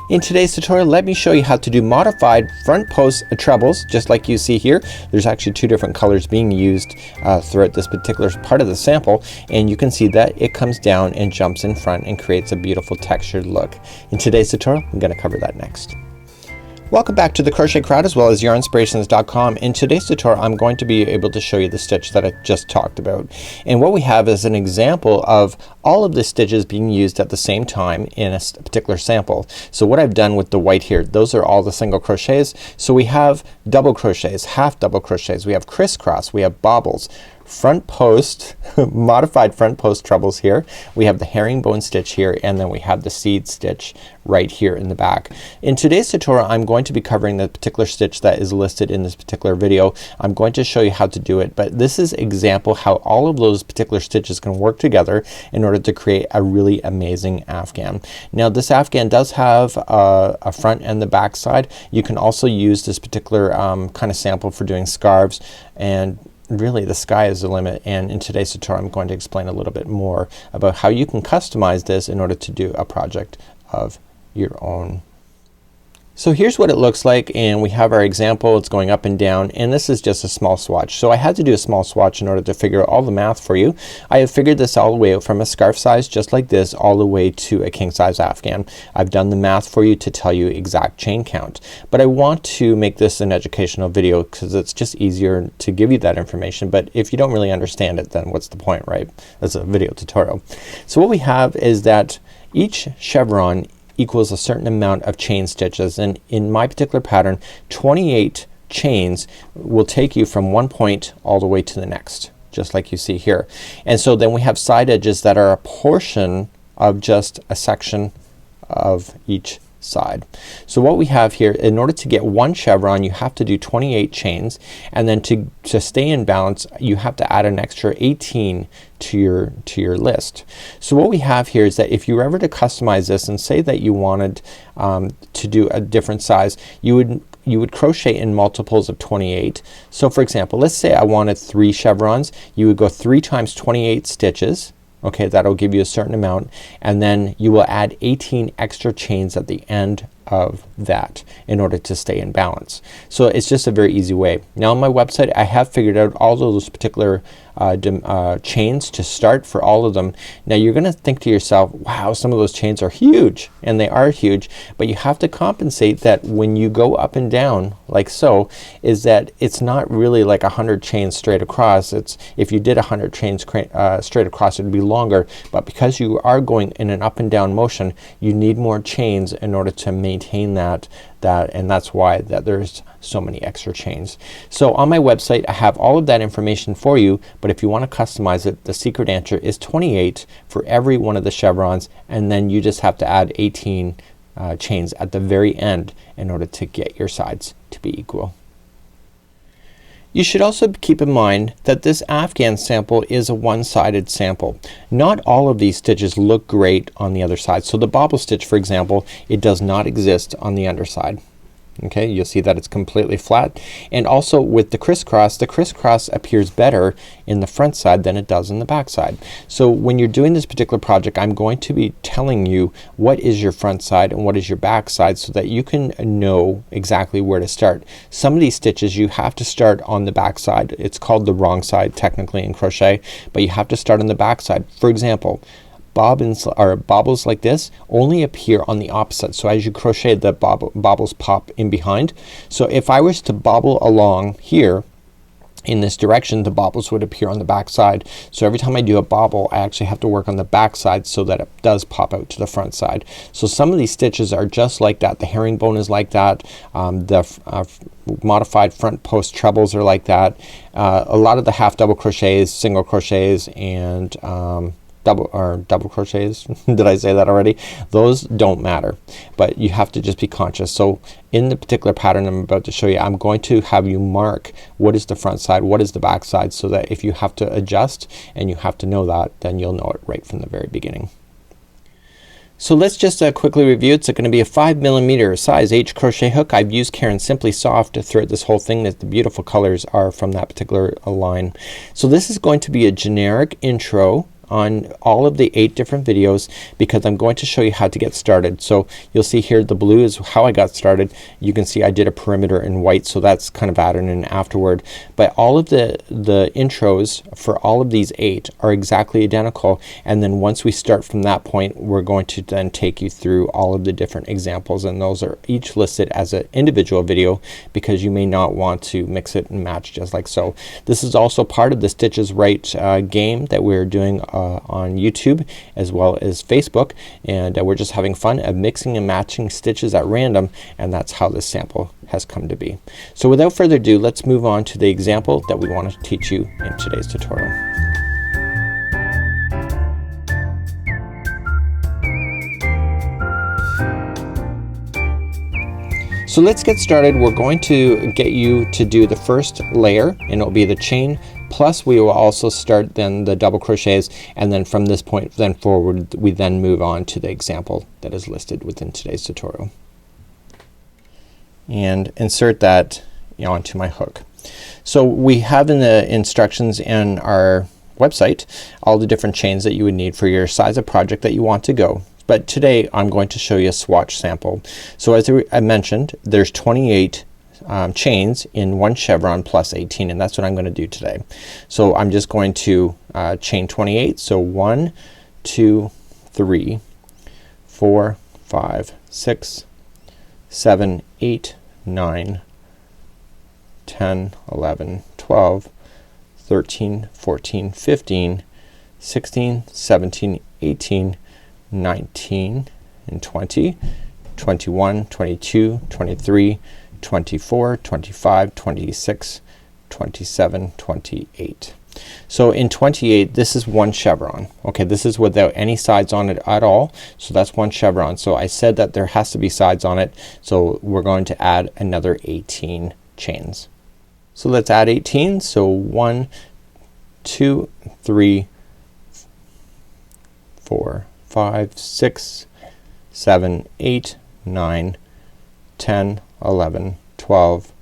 In today's tutorial, let me show you how to do modified front post trebles, just like you see here. There's actually two different colors being used throughout this particular part of the sample, and you can see that it comes down and jumps in front and creates a beautiful textured look. In today's tutorial, I'm going to cover that next. Welcome back to the Crochet Crowd as well as yarnspirations.com. In today's tutorial, I'm going to be able to show you the stitch that I just talked about. And what we have is an example of all of the stitches being used at the same time in a particular sample. So what I've done with the white here, those are all the single crochets. So we have double crochets, half double crochets, we have crisscross, we have bobbles, front post, modified front post trebles here. We have the herringbone stitch here, and then we have the seed stitch right here in the back. In today's tutorial, I'm going to be covering the particular stitch that is listed in this particular video. I'm going to show you how to do it, but this is example how all of those particular stitches can work together in order to create a really amazing afghan. Now this afghan does have a front and the back side. You can also use this particular kind of sample for doing scarves, and really the sky is the limit, and in today's tutorial I'm going to explain a little bit more about how you can customize this in order to do a project of your own. So here's what it looks like, and we have our example. It's going up and down, and this is just a small swatch. So I had to do a small swatch in order to figure out all the math for you. I have figured this all the way out from a scarf size just like this all the way to a king size afghan. I've done the math for you to tell you exact chain count, but I want to make this an educational video because it's just easier to give you that information. But if you don't really understand it, then what's the point, right? That's a video tutorial. So what we have is that each chevron equals a certain amount of chain stitches, and in my particular pattern 28 chains will take you from one point all the way to the next, just like you see here. And so then we have side edges that are a portion of just a section of each side. So what we have here, in order to get one chevron you have to do 28 chains, and then to stay in balance you have to add an extra 18 to your list. So what we have here is that if you were ever to customize this and say that you wanted to do a different size, you would crochet in multiples of 28. So for example, let's say I wanted 3 chevrons. You would go 3 times 28 stitches. Okay, that'll give you a certain amount, and then you will add 18 extra chains at the end of that in order to stay in balance. So it's just a very easy way. Now on my website I have figured out all of those particular chains to start for all of them. Now you're gonna think to yourself, wow, some of those chains are huge, and they are huge, but you have to compensate that when you go up and down like so, is that it's not really like 100 chains straight across. It's, if you did 100 chains straight across, it would be longer, but because you are going in an up and down motion you need more chains in order to maintain that, and that's why there's so many extra chains. So on my website I have all of that information for you, but if you want to customize it, the secret answer is 28 for every one of the chevrons, and then you just have to add 18 chains at the very end in order to get your sides to be equal. You should also keep in mind that this afghan sample is a one-sided sample. Not all of these stitches look great on the other side. So the bobble stitch, for example, it does not exist on the underside. Okay, you'll see that it's completely flat. And also with the crisscross appears better in the front side than it does in the back side. So when you're doing this particular project, I'm going to be telling you what is your front side and what is your back side so that you can know exactly where to start. Some of these stitches you have to start on the back side. It's called the wrong side technically in crochet, but you have to start on the back side. For example, bobbins or bobbles like this only appear on the opposite. So as you crochet, the bobbles pop in behind. So if I was to bobble along here in this direction, the bobbles would appear on the back side. So every time I do a bobble I actually have to work on the back side so that it does pop out to the front side. So some of these stitches are just like that. The herringbone is like that. The modified front post trebles are like that. A lot of the half double crochets, single crochets, and double crochets did I say that already? Those don't matter, but you have to just be conscious. So in the particular pattern I'm about to show you, I'm going to have you mark what is the front side, what is the back side, so that if you have to adjust and you have to know that, then you'll know it right from the very beginning. So let's just quickly review. It's going to be a 5mm size H crochet hook. I've used Caron Simply Soft throughout this whole thing. That the beautiful colors are from that particular line. So this is going to be a generic intro on all of the 8 different videos because I'm going to show you how to get started. So you'll see here the blue is how I got started. You can see I did a perimeter in white, so that's kind of added in afterward. But all of the intros for all of these 8 are exactly identical, and then once we start from that point we're going to then take you through all of the different examples, and those are each listed as an individual video because you may not want to mix it and match just like so. This is also part of the Stitches Right game that we're doing on YouTube as well as Facebook, and we're just having fun of mixing and matching stitches at random, and that's how this sample has come to be. So without further ado, let's move on to the example that we want to teach you in today's tutorial. So let's get started. We're going to get you to do the first layer, and it'll be the chain, plus we will also start then the double crochets, and then from this point then forward we then move on to the example that is listed within today's tutorial. And insert that onto my hook. So we have in the instructions in our website all the different chains that you would need for your size of project that you want to go. But today I'm going to show you a swatch sample. So as I mentioned, there's 28 chains in one chevron plus 18, and that's what I'm going to do today. So I'm just going to chain 28. So 1, 2, 3, 4, 5, 6, 7, 8, 9, 10, 11, 12, 13, 14, 15, 16, 17, 18, 19 and 20, 21, 22, 23, 24, 25, 26, 27, 28. So in 28 this is one chevron. Okay, this is without any sides on it at all. So that's one chevron. So I said that there has to be sides on it. So we're going to add another 18 chains. So let's add 18. So 1, 2, 3, 4, 5, 6, 7, 8, 9, 10, 11, 12,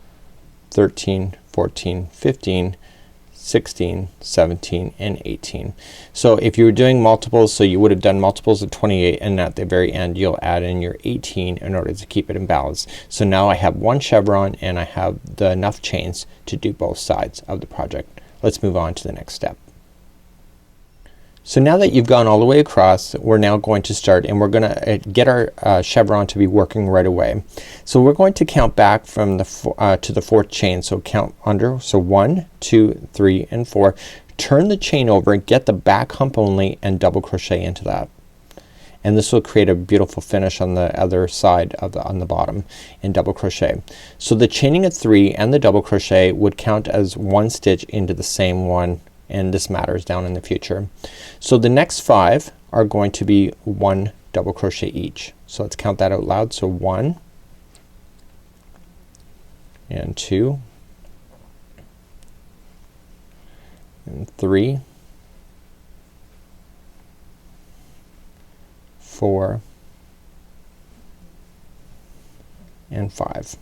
13, 14, 15, 16, 17, and 18. So if you were doing multiples, so you would have done multiples of 28, and at the very end you'll add in your 18 in order to keep it in balance. So now I have one chevron and I have enough chains to do both sides of the project. Let's move on to the next step. So now that you've gone all the way across, we're now going to start, and we're gonna get our chevron to be working right away. So we're going to count back from the to the 4th chain. So count under. So 1, 2, 3, and 4. Turn the chain over, get the back hump only, and double crochet into that. And this will create a beautiful finish on the other side of on the bottom, and double crochet. So the chaining of 3 and the double crochet would count as one stitch into the same one, and this matters down in the future. So the next 5 are going to be 1 double crochet each. So let's count that out loud. So 1 and 2 and 3, 4 and 5.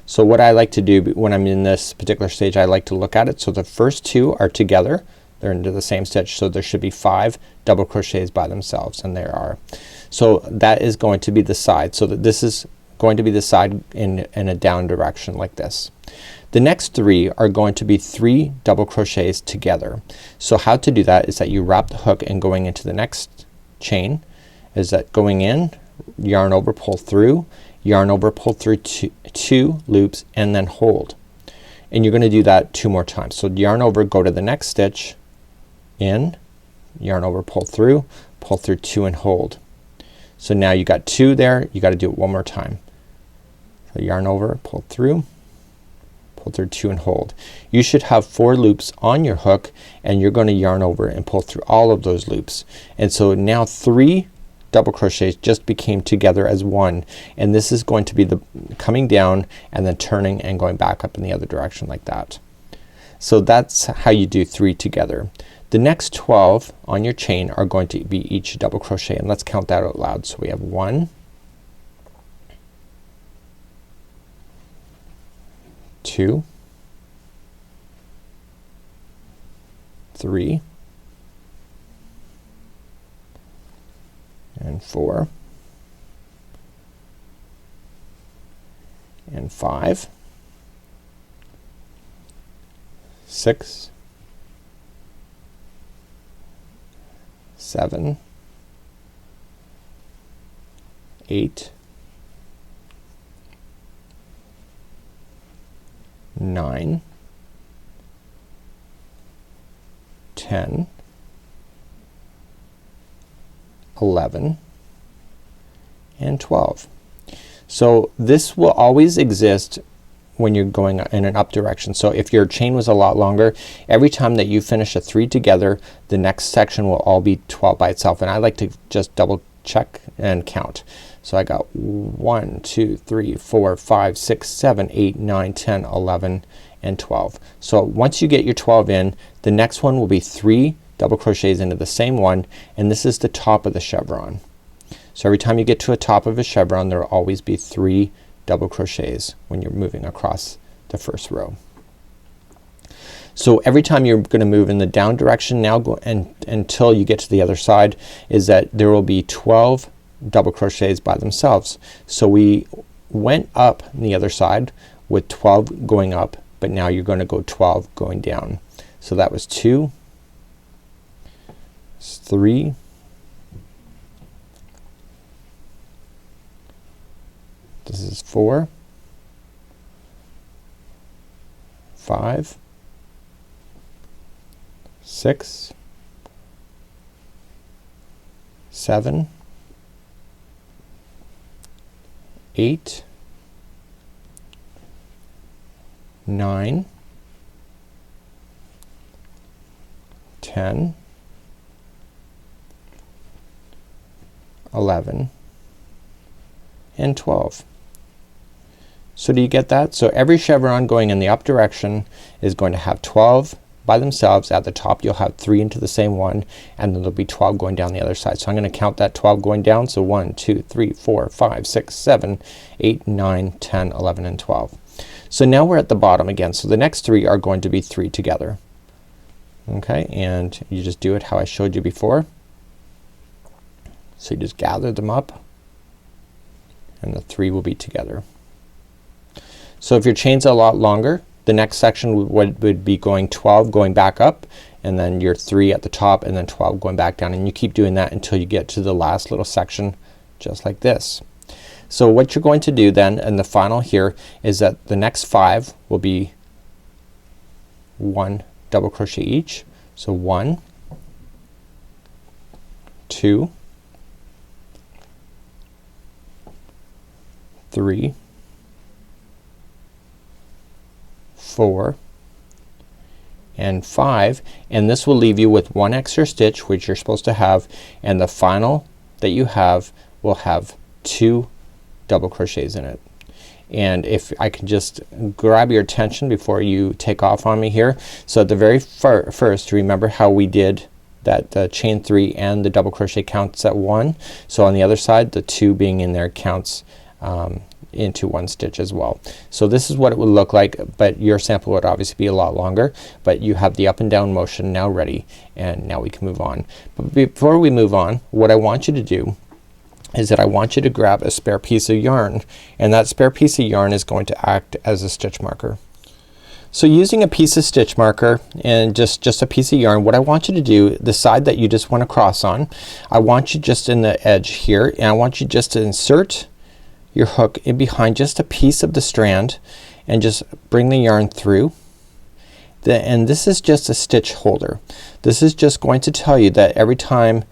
So what I like to do when I'm in this particular stage, I like to look at it. So the first 2 are together. They're into the same stitch. So there should be 5 double crochets by themselves, and there are. So that is going to be the side. So that this is going to be the side in a down direction like this. The next 3 are going to be 3 double crochets together. So how to do that is that you wrap the hook and going into the next chain is that going in, yarn over, pull through, yarn over, pull through 2 loops, and then hold. And you're gonna do that 2 more times. So yarn over, go to the next stitch, in, yarn over, pull through 2 and hold. So now you got 2 there. You gotta do it one more time. So yarn over, pull through 2 and hold. You should have 4 loops on your hook, and you're gonna yarn over and pull through all of those loops. And so now 3 double crochets just became together as one, and this is going to be the coming down and then turning and going back up in the other direction like that. So that's how you do 3 together. The next 12 on your chain are going to be each double crochet, and let's count that out loud. So we have 1, 2, 3, and 4 and 5, 6, 7, 8, 9, 10, 11, and 12. So this will always exist when you're going in an up direction. So if your chain was a lot longer, every time that you finish a 3 together, the next section will all be 12 by itself. And I like to just double check and count. So I got 1, 2, 3, 4, 5, 6, 7, 8, 9, 10, 11, and 12. So once you get your 12 in, the next one will be 3 double crochets into the same one, and this is the top of the chevron. So every time you get to a top of a chevron, there will always be 3 double crochets when you're moving across the first row. So every time you're gonna move in the down direction now until you get to the other side, is that there will be 12 double crochets by themselves. So we went up the other side with 12 going up, but now you're gonna go 12 going down. So that was 2, 3, 4, 5, 6, 7, 8, 9, 10, 11, and 12. So do you get that? So every chevron going in the up direction is going to have 12 by themselves. At the top you'll have 3 into the same one, and then there'll be 12 going down the other side. So I'm gonna count that 12 going down. So 1, 2, 3, 4, 5, 6, 7, 8, 9, 10, 11, and 12. So now we're at the bottom again. So the next 3 are going to be 3 together. Okay, and you just do it how I showed you before. So you just gather them up, and the 3 will be together. So if your chain's a lot longer, the next section would be going 12 going back up, and then your 3 at the top, and then 12 going back down, and you keep doing that until you get to the last little section just like this. So what you're going to do then in the final here is that the next 5 will be 1 double crochet each. So 1, 2, 3, 4, and 5, and this will leave you with 1 extra stitch, which you're supposed to have, and the final that you have will have 2 double crochets in it. And if I can just grab your attention before you take off on me here. So at the very first, remember how we did that chain 3 and the double crochet counts at 1. So on the other side, the 2 being in there counts into 1 stitch as well. So this is what it would look like, but your sample would obviously be a lot longer, but you have the up and down motion now ready, and now we can move on. But before we move on, what I want you to do is that I want you to grab a spare piece of yarn, and that spare piece of yarn is going to act as a stitch marker. So using a piece of stitch marker and just a piece of yarn, what I want you to do, the side that you just want to cross on, I want you just in the edge here, and I want you just to insert your hook in behind just a piece of the strand and just bring the yarn through. And this is just a stitch holder. This is just going to tell you that every time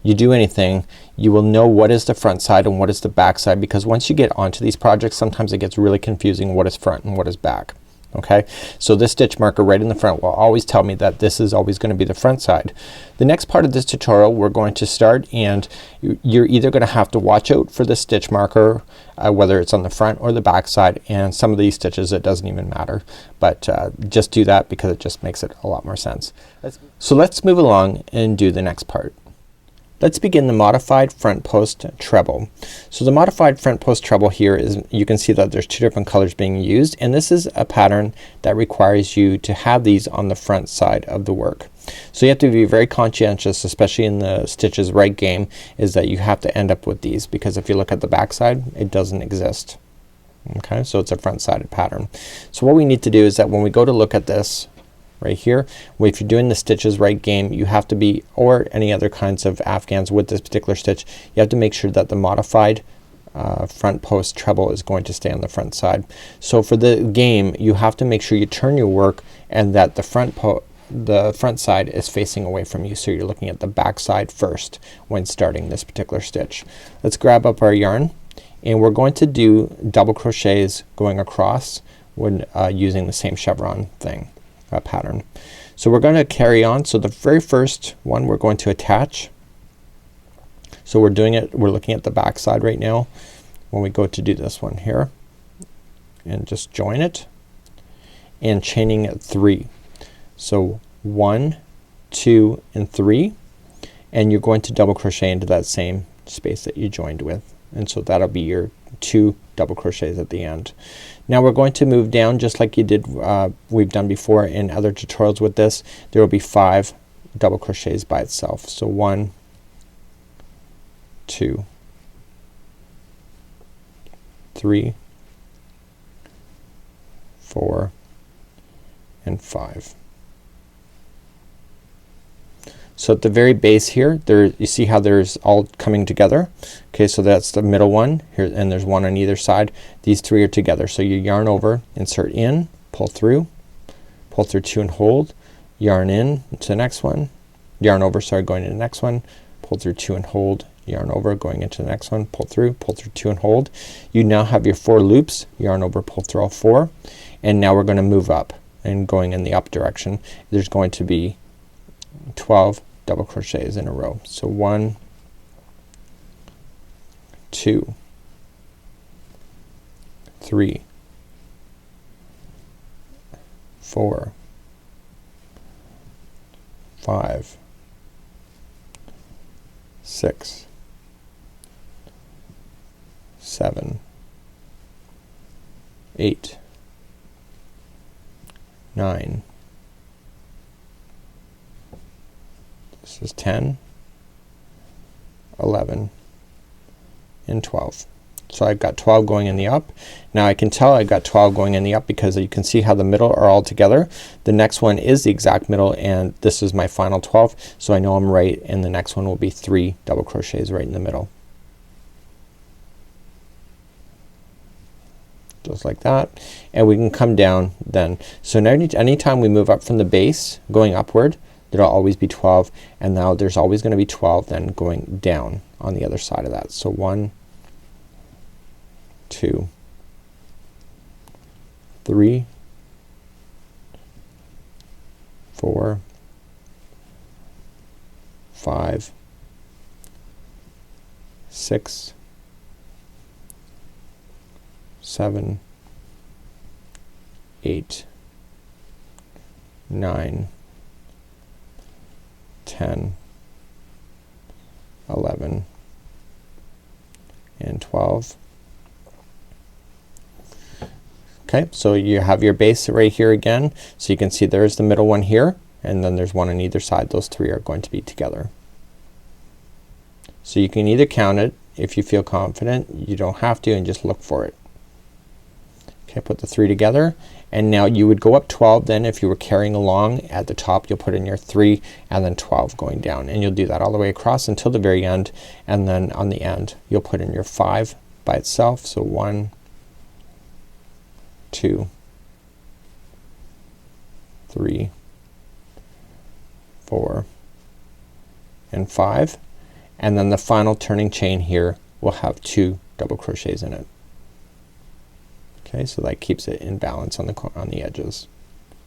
you do anything, you will know what is the front side and what is the back side, because once you get onto these projects, sometimes it gets really confusing what is front and what is back. Okay, so this stitch marker right in the front will always tell me that this is always going to be the front side. The next part of this tutorial we're going to start, and you're either going to have to watch out for the stitch marker, whether it's on the front or the back side, and some of these stitches it doesn't even matter, but just do that because it just makes it a lot more sense. So let's move along and do the next part. Let's begin the modified front post treble. So the modified front post treble here is, you can see that there's 2 different colors being used, and this is a pattern that requires you to have these on the front side of the work. So you have to be very conscientious, especially in the stitches right game, is that you have to end up with these, because if you look at the back side it doesn't exist. Okay, so it's a front sided pattern. So what we need to do is that when we go to look at this right here, if you're doing the stitches right game, you have to be, or any other kinds of Afghans with this particular stitch, you have to make sure that the modified front post treble is going to stay on the front side. So for the game you have to make sure you turn your work and that the front side is facing away from you, so you're looking at the back side first when starting this particular stitch. Let's grab up our yarn and we're going to do double crochets going across when using the same chevron thing pattern. So we're going to carry on. So the very first one we're going to attach. So we're doing it, we're looking at the back side right now when we go to do this one here, and just join it and chaining at 3. So 1, 2 and 3, and you're going to double crochet into that same space that you joined with, and so that'll be your 2 double crochets at the end. Now we're going to move down just like you did we've done before in other tutorials with this. There will be 5 double crochets by itself. So 1, 2, 3, 4 and 5. So at the very base here, you see how there's all coming together. Okay, so that's the middle one here, and there's one on either side. These 3 are together. So you yarn over, insert in, pull through 2 and hold, yarn in to the next one, yarn over, sorry, going to the next one, pull through 2 and hold, yarn over, going into the next one, pull through 2 and hold. You now have your 4 loops, yarn over, pull through all 4, and now we're going to move up and going in the up direction. There's going to be 12 double crochets in a row. So 1, 2, 3, 4, 5, 6, 7, 8, 9. This is 10, 11 and 12. So I've got 12 going in the up. Now I can tell I've got 12 going in the up because you can see how the middle are all together. The next one is the exact middle, and this is my final 12, so I know I'm right, and the next one will be 3 double crochets right in the middle. Just like that, and we can come down then. So now anytime we move up from the base going upward, there'll always be 12, and now there's always going to be 12 then going down on the other side of that. So 1, 2, 3, 4, 5, 6, 7, 8, 9, 10, 11 and 12. Okay, so you have your base right here again. So you can see there's the middle one here, and then there's one on either side. Those 3 are going to be together. So you can either count it if you feel confident. You don't have to, and just look for it. Okay, put the 3 together, and now you would go up 12 then if you were carrying along. At the top you'll put in your 3 and then 12 going down, and you'll do that all the way across until the very end, and then on the end you'll put in your 5 by itself. So 1, 2, 3, 4 and 5, and then the final turning chain here will have 2 double crochets in it. Okay, so that keeps it in balance on the edges,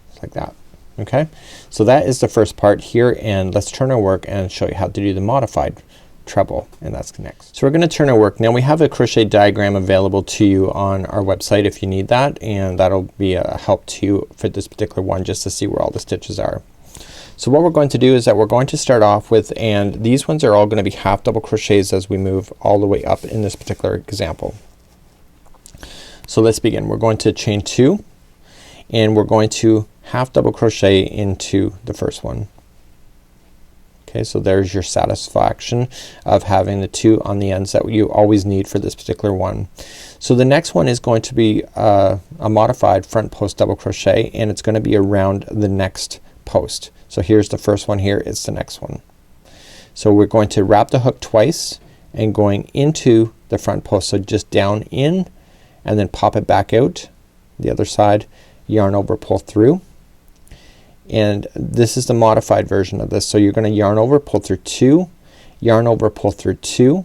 just like that. Okay, so that is the first part here, and let's turn our work and show you how to do the modified treble, and that's next. So we're going to turn our work. Now we have a crochet diagram available to you on our website if you need that, and that'll be a help to you for this particular one, just to see where all the stitches are. So what we're going to do is that we're going to start off with, and these ones are all going to be half double crochets as we move all the way up in this particular example. So let's begin. We're going to chain 2, and we're going to half double crochet into the first one. Okay, so there's your satisfaction of having the 2 on the ends that you always need for this particular one. So the next one is going to be a modified front post double crochet, and it's going to be around the next post. So here's the first one here, it's the next one. So we're going to wrap the hook twice and going into the front post, so just down in and then pop it back out the other side, yarn over, pull through. And this is the modified version of this. So you're gonna yarn over, pull through 2, yarn over, pull through 2,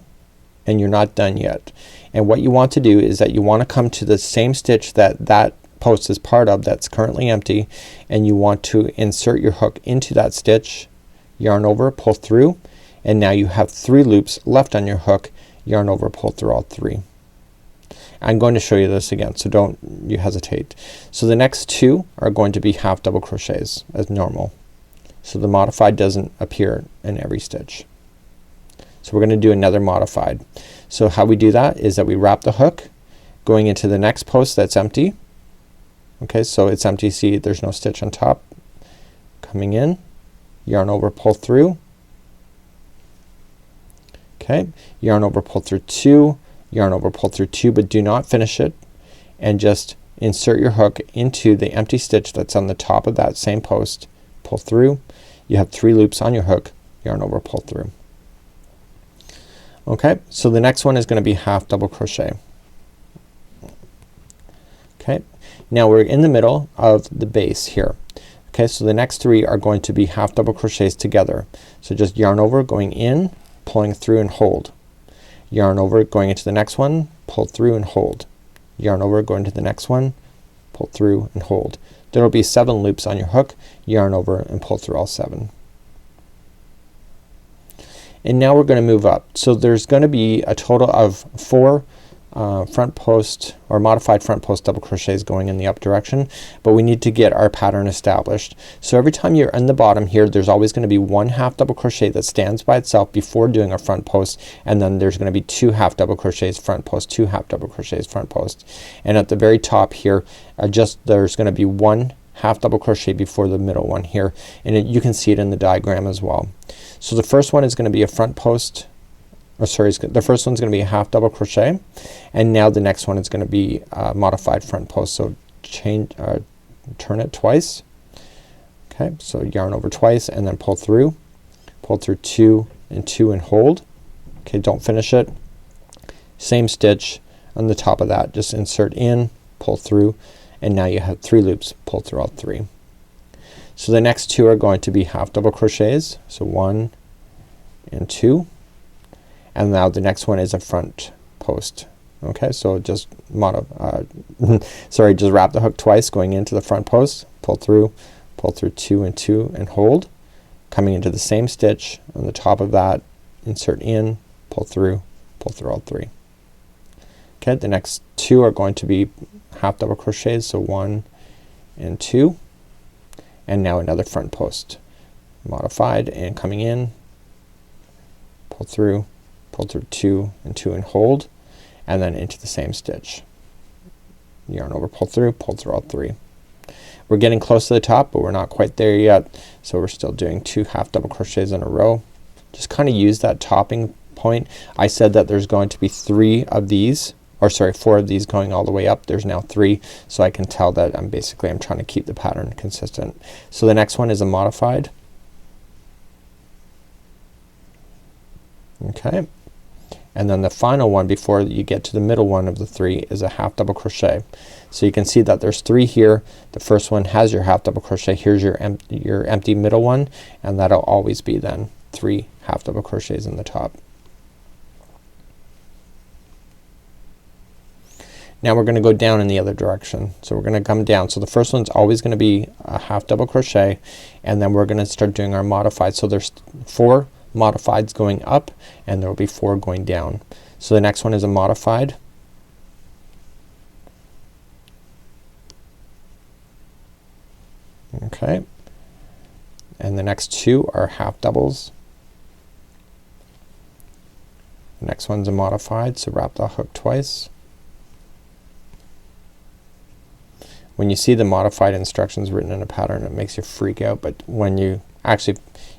and you're not done yet. And what you want to do is that you want to come to the same stitch that that post is part of that's currently empty, and you want to insert your hook into that stitch, yarn over, pull through, and now you have 3 loops left on your hook, yarn over, pull through all 3. I'm going to show you this again, so don't you hesitate. So the next 2 are going to be half double crochets as normal. So the modified doesn't appear in every stitch. So we're gonna do another modified. So how we do that is that we wrap the hook going into the next post that's empty. Okay, so it's empty, see there's no stitch on top. Coming in, yarn over, pull through. Okay, yarn over, pull through 2, yarn over, pull through 2, but do not finish it, and just insert your hook into the empty stitch that's on the top of that same post, pull through. You have 3 loops on your hook, yarn over, pull through. Okay, so the next one is gonna be half double crochet. Okay, now we're in the middle of the base here. Okay, so the next 3 are going to be half double crochets together. So just yarn over, going in, pulling through and hold. Yarn over, going into the next one, pull through and hold. Yarn over, going to the next one, pull through and hold. There will be 7 loops on your hook, yarn over and pull through all 7. And now we're gonna move up. So there's gonna be a total of 4 front post or modified front post double crochets going in the up direction, but we need to get our pattern established. So every time you're in the bottom here, there's always gonna be 1 half double crochet that stands by itself before doing a front post, and then there's gonna be 2 half double crochets front post, 2 half double crochets front post. And at the very top here, there's gonna be 1 half double crochet before the middle one here, and you can see it in the diagram as well. So the first one is gonna be a front post, or sorry, the first one's gonna be a half double crochet, and now the next one is gonna be a modified front post. So turn it twice. Okay, so yarn over twice and then pull through 2 and 2 and hold. Okay, don't finish it. Same stitch on the top of that, just insert in, pull through, and now you have 3 loops, pull through all 3. So the next 2 are going to be half double crochets. So 1 and 2, and now the next one is a front post. Okay, so just sorry, just wrap the hook twice going into the front post, pull through 2 and 2 and hold. Coming into the same stitch on the top of that, insert in, pull through all 3. Okay, the next 2 are going to be half double crochets. So 1 and 2, and now another front post modified, and coming in, pull through 2 and 2 and hold, and then into the same stitch, yarn over, pull through all 3. We're getting close to the top, but we're not quite there yet, so we're still doing 2 half double crochets in a row. Just kind of use that topping point. I said that there's going to be 3 of these, or sorry, 4 of these going all the way up. There's now 3, so I can tell that I'm trying to keep the pattern consistent. So the next one is a modified. Okay, and then the final one before you get to the middle one of the 3 is a half double crochet. So you can see that there's 3 here. The first one has your half double crochet. Here's your empty middle one, and that'll always be then 3 half double crochets in the top. Now we're gonna go down in the other direction. So we're gonna come down. So the first one's always gonna be a half double crochet, and then we're gonna start doing our modified. So there's 4 modifieds going up, and there will be 4 going down. So the next one is a modified. Okay, and the next 2 are half doubles. The next one's a modified, so wrap the hook twice. When you see the modified instructions written in a pattern, it makes you freak out, but when you actually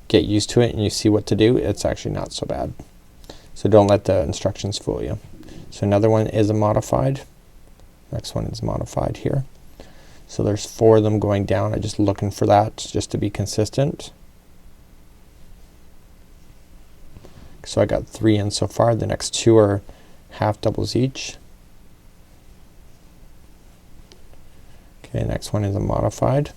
get used to it and you see what to do, it's actually not so bad. So don't let the instructions fool you. So another one is a modified. Next one is modified here. So there's 4 of them going down. I'm just looking for that just to be consistent. So I got 3 in so far. The next 2 are half doubles each. Okay, next one is a modified.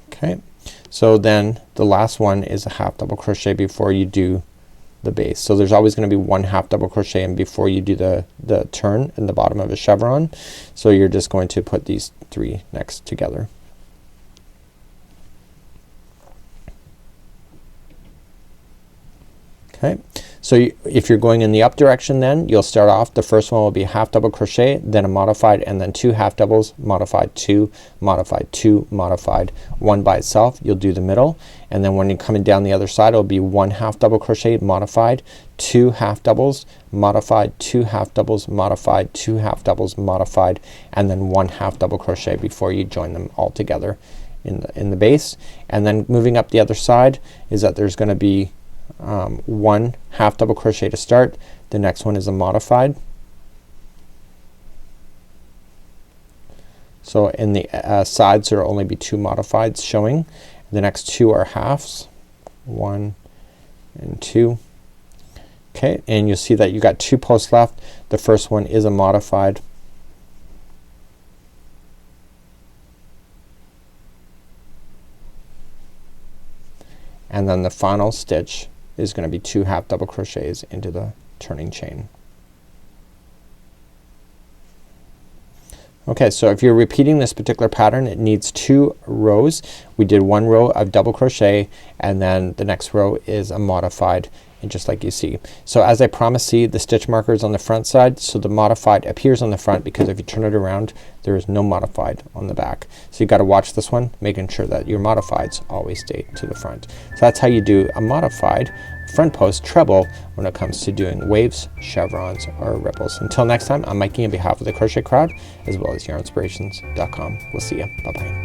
Okay, so then the last one is a half double crochet before you do the base. So there's always gonna be 1 half double crochet in before you do the turn in the bottom of a chevron. So you're just going to put these 3 next together. Okay, so if you're going in the up direction, then you'll start off, the first one will be a half double crochet, then a modified, and then 2 half doubles, modified, 2, modified, 2, modified, 1 by itself. You'll do the middle, and then when you're coming down the other side, it'll be 1 half double crochet, modified, 2 half doubles, modified, 2 half doubles, modified, 2 half doubles, modified, and then 1 half double crochet before you join them all together in the base. And then moving up the other side is that there's gonna be 1 half double crochet to start. The next one is a modified. So in the sides there will only be 2 modifieds showing. The next 2 are halves, 1 and 2. Okay, and you'll see that you got 2 posts left. The first one is a modified. And then the final stitch is gonna be 2 half double crochets into the turning chain. Okay, so if you're repeating this particular pattern, it needs 2 rows. We did 1 row of double crochet, and then the next row is a modified, and just like you see. So as I promised, see the stitch markers on the front side, so the modified appears on the front, because if you turn it around there is no modified on the back. So you gotta watch this one, making sure that your modifieds always stay to the front. So that's how you do a modified front post treble when it comes to doing waves, chevrons, or ripples. Until next time, I'm Mikey on behalf of the Crochet Crowd as well as yarnspirations.com. We'll see you. Bye bye.